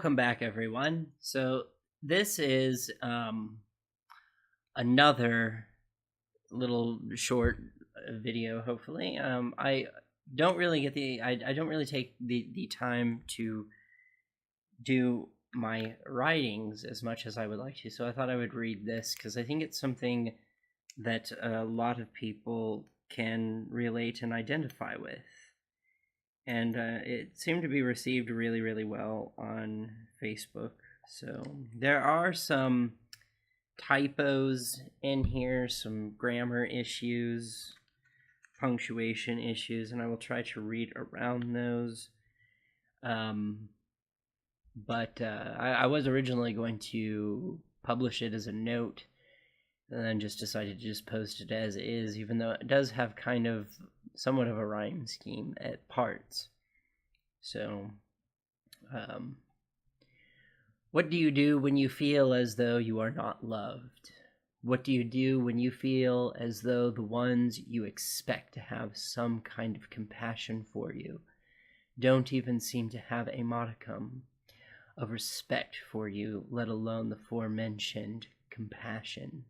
Welcome back, everyone. So this is another little short video. Hopefully, I don't really get I don't really take the time to do my writings as much as I would like to. So I thought I would read this because I think it's something that a lot of people can relate and identify with. And it seemed to be received really, really well on Facebook. So there are some typos in here, some grammar issues, punctuation issues, and I will try to read around those. But I was originally going to publish it as a note, and then just decided to just post it as is, even though it does have kind of somewhat of a rhyme scheme at parts. So, what do you do when you feel as though you are not loved? What do you do when you feel as though the ones you expect to have some kind of compassion for you don't even seem to have a modicum of respect for you, let alone the aforementioned compassion?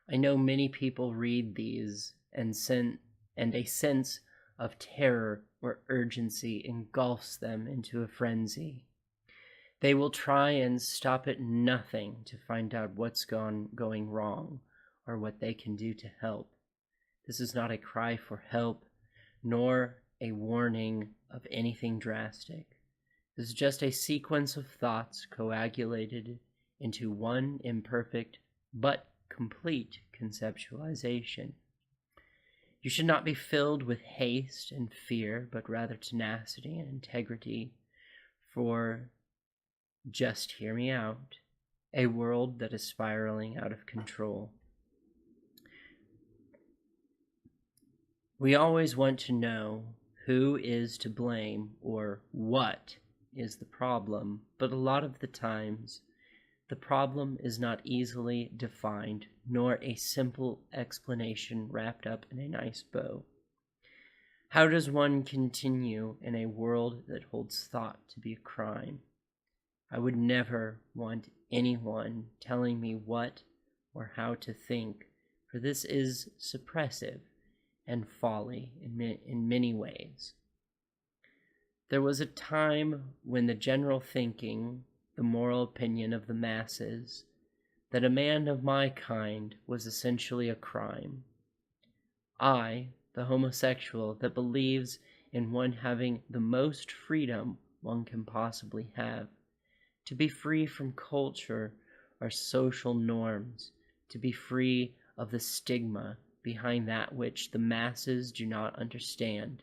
I know many people read these and a sense of terror or urgency engulfs them into a frenzy. They will try and stop at nothing to find out what's going wrong or what they can do to help. This is not a cry for help, nor a warning of anything drastic. This is just a sequence of thoughts coagulated into one imperfect but complete conceptualization. You should not be filled with haste and fear, but rather tenacity and integrity, for, just hear me out, a world that is spiraling out of control. We always want to know who is to blame or what is the problem, but a lot of the times, the problem is not easily defined, nor a simple explanation wrapped up in a nice bow. How does one continue in a world that holds thought to be a crime? I would never want anyone telling me what or how to think, for this is suppressive and folly in many ways. There was a time when the general thinking, the moral opinion of the masses, that a man of my kind was essentially a crime. I, the homosexual that believes in one having the most freedom one can possibly have, to be free from culture or social norms, to be free of the stigma behind that which the masses do not understand.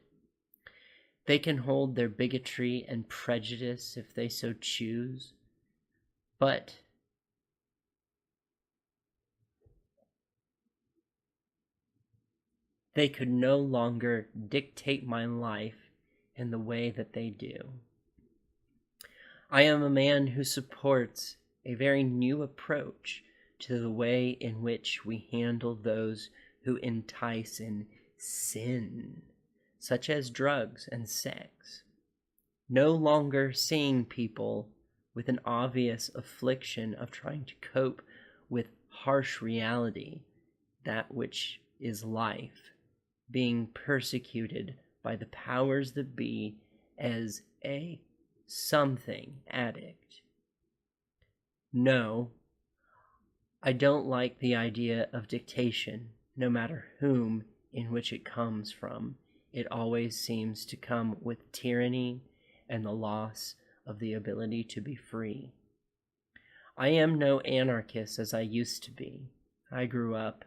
They can hold their bigotry and prejudice if they so choose, but they could no longer dictate my life in the way that they do. I am a man who supports a very new approach to the way in which we handle those who entice in sin, such as drugs and sex. No longer seeing people with an obvious affliction of trying to cope with harsh reality, that which is life, being persecuted by the powers that be as a something addict. No, I don't like the idea of dictation, no matter whom in which it comes from. It always seems to come with tyranny and the loss of the ability to be free. I am no anarchist as I used to be. I grew up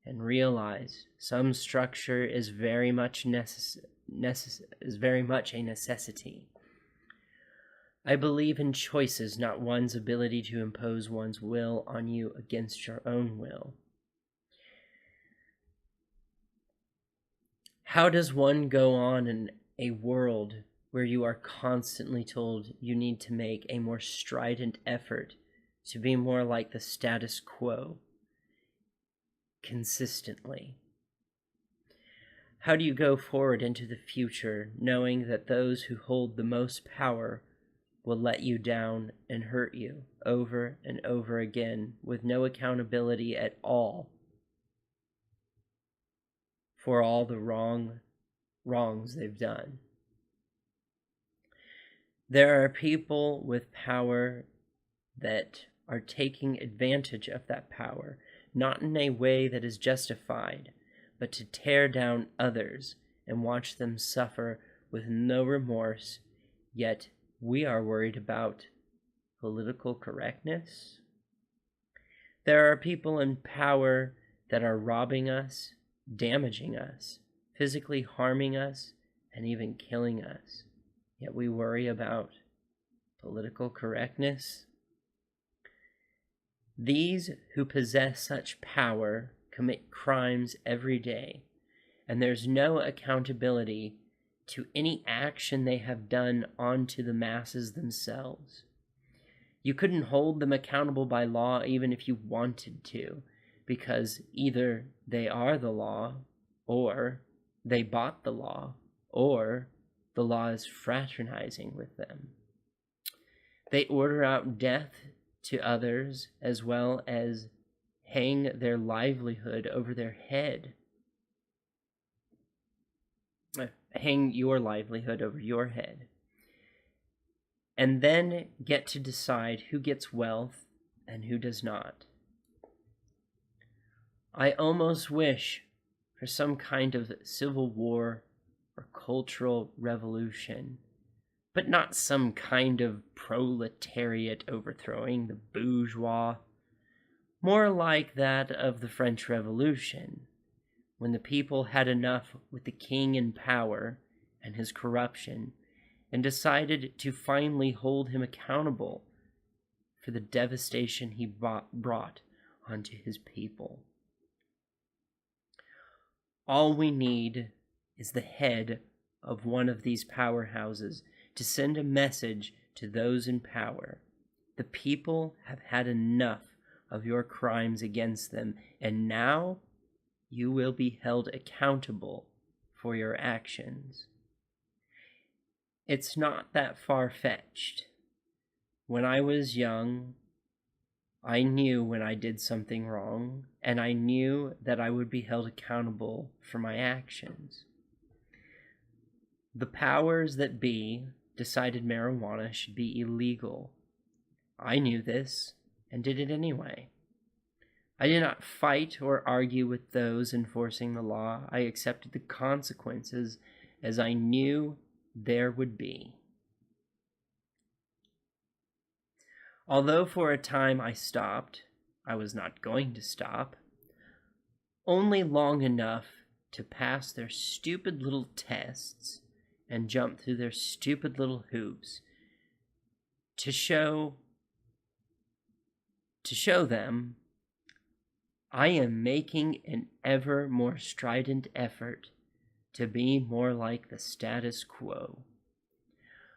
and realized some structure is very much a necessity. I believe in choices, not one's ability to impose one's will on you against your own will. How does one go on in a world where you are constantly told you need to make a more strident effort to be more like the status quo consistently? How do you go forward into the future knowing that those who hold the most power will let you down and hurt you over and over again with no accountability at all for all the wrongs they've done. There are people with power that are taking advantage of that power, not in a way that is justified, but to tear down others and watch them suffer with no remorse, yet we are worried about political correctness. There are people in power that are robbing us, damaging us, physically harming us, and even killing us, yet we worry about political correctness. These who possess such power commit crimes every day, and there's no accountability to any action they have done onto the masses themselves. You couldn't hold them accountable by law even if you wanted to, because either they are the law, or they bought the law, or the law is fraternizing with them. They order out death to others as well as hang their livelihood over their head. Hang your livelihood over your head. And then get to decide who gets wealth and who does not. I almost wish for some kind of civil war or cultural revolution, but not some kind of proletariat overthrowing the bourgeois, more like that of the French Revolution, when the people had enough with the king in power and his corruption, and decided to finally hold him accountable for the devastation he brought onto his people. All we need is the head of one of these powerhouses to send a message to those in power. The people have had enough of your crimes against them, and now you will be held accountable for your actions. It's not that far-fetched. When I was young, I knew when I did something wrong, and I knew that I would be held accountable for my actions. The powers that be decided marijuana should be illegal. I knew this and did it anyway. I did not fight or argue with those enforcing the law. I accepted the consequences as I knew there would be. Although for a time I stopped, I was not going to stop, only long enough to pass their stupid little tests and jump through their stupid little hoops to show them I am making an ever more strident effort to be more like the status quo.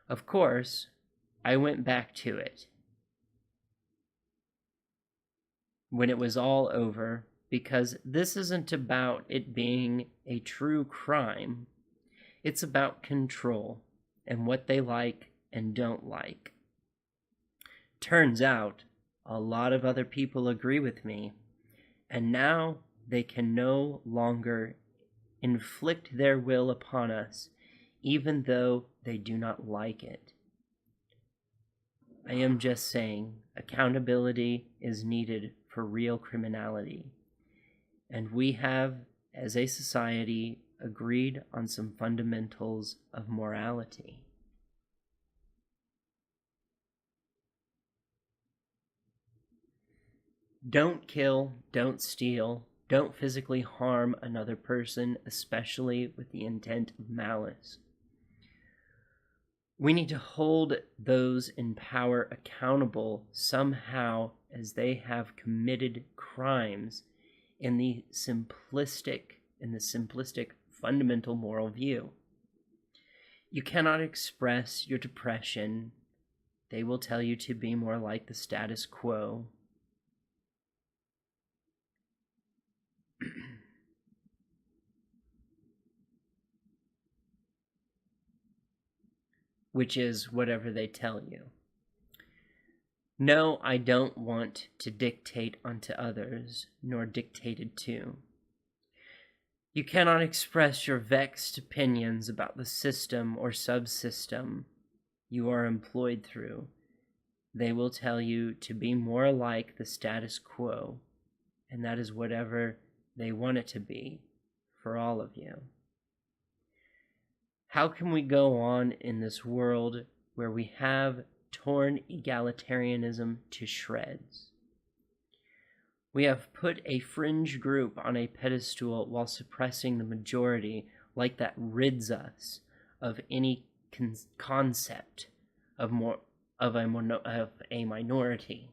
Of course, I went back to it when it was all over, because this isn't about it being a true crime. It's about control and what they like and don't like. Turns out, a lot of other people agree with me, and now they can no longer inflict their will upon us, even though they do not like it. I am just saying, accountability is needed for real criminality, and we have, as a society, agreed on some fundamentals of morality. Don't kill, don't steal, don't physically harm another person, especially with the intent of malice. We need to hold those in power accountable somehow, as they have committed crimes in the simplistic fundamental moral view. You cannot express your depression. They will tell you to be more like the status quo. which is whatever they tell you. No, I don't want to dictate unto others, nor dictated to. You cannot express your vexed opinions about the system or subsystem you are employed through. They will tell you to be more like the status quo, and that is whatever they want it to be for all of you. How can we go on in this world where we have torn egalitarianism to shreds? We have put a fringe group on a pedestal while suppressing the majority, like that rids us of any concept of a minority.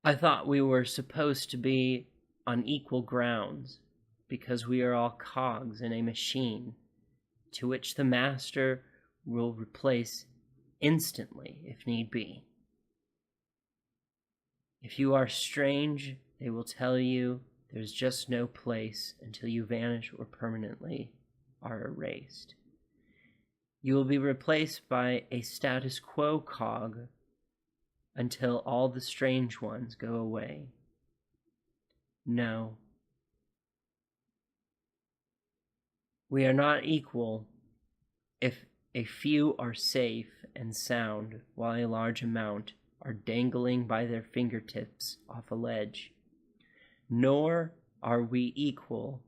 I thought we were supposed to be on equal grounds because we are all cogs in a machine to which the master will replace instantly if need be. If you are strange, they will tell you there's just no place until you vanish or permanently are erased. You will be replaced by a status quo cog until all the strange ones go away. No. We are not equal if a few are safe and sound while a large amount are dangling by their fingertips off a ledge. Nor are we equal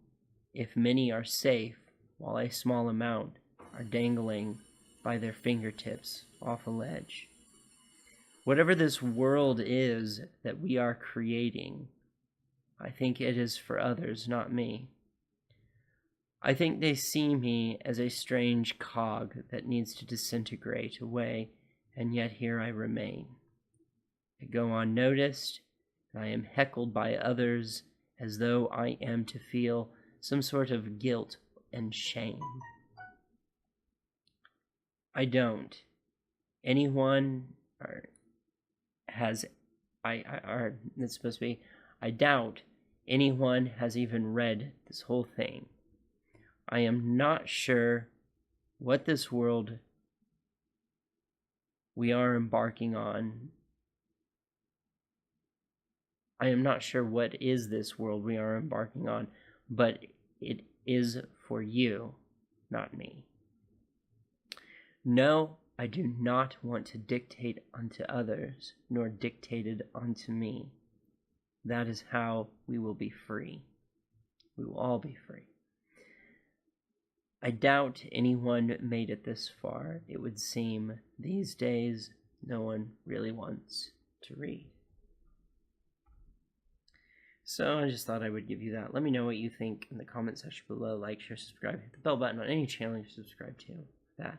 if many are safe while a small amount are dangling by their fingertips off a ledge. Whatever this world is that we are creating, I think it is for others, not me. I think they see me as a strange cog that needs to disintegrate away, and yet here I remain. I go unnoticed, and I am heckled by others as though I am to feel some sort of guilt and shame. I don't. I doubt anyone has even read this whole thing. I am not sure what this world we are embarking on. I am not sure what is this world we are embarking on, but it is for you, not me. No, I do not want to dictate unto others, nor dictated unto me. That is how we will be free. We will all be free. I doubt anyone made it this far. It would seem these days no one really wants to read. So I just thought I would give you that. Let me know what you think in the comment section below. Like, share, subscribe, hit the bell button on any channel you subscribe to. That.